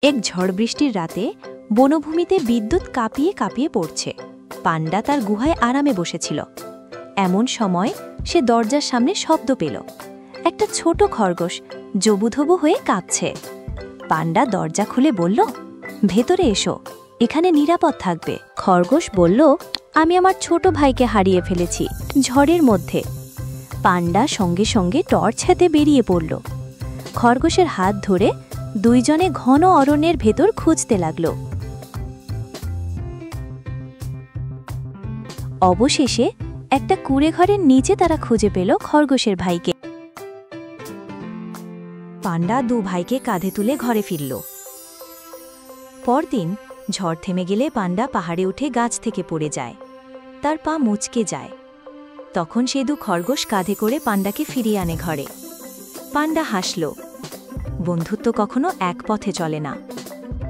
এক ঝড় বৃষ্টির রাতে বনভূমিতে বিদ্যুৎ কাঁপিয়ে কাঁপিয়ে পড়ছে। পান্ডা তার গুহায় আরামে বসেছিল। এমন সময় সে দরজার সামনে শব্দ পেল। একটা ছোট খরগোশ জবুধবু হয়ে কাঁপছে। পান্ডা দরজা খুলে বলল, ভেতরে এসো, এখানে নিরাপদ থাকবে। খরগোশ বলল, আমি আমার ছোট ভাইকে হারিয়ে ফেলেছি ঝড়ের মধ্যে। পান্ডা সঙ্গে সঙ্গে টর্চ হাতে বেরিয়ে পড়ল। খরগোশের হাত ধরে দুইজনে ঘন অরণ্যের ভেতর খুঁজতে লাগল। অবশেষে একটা কুঁড়েঘরের নিচে তারা খুঁজে পেল খরগোশের ভাইকে। পান্ডা দু ভাইকে কাঁধে তুলে ঘরে ফিরল। পরদিন ঝড় থেমে গেলে পান্ডা পাহাড়ে উঠে গাছ থেকে পড়ে যায়। তার পা মুচকে যায়। তখন সে দু খরগোশ কাঁধে করে পান্ডাকে ফিরিয়ে আনে ঘরে। পান্ডা হাসল। বন্ধুত্ব কখনো এক পথে চলে না।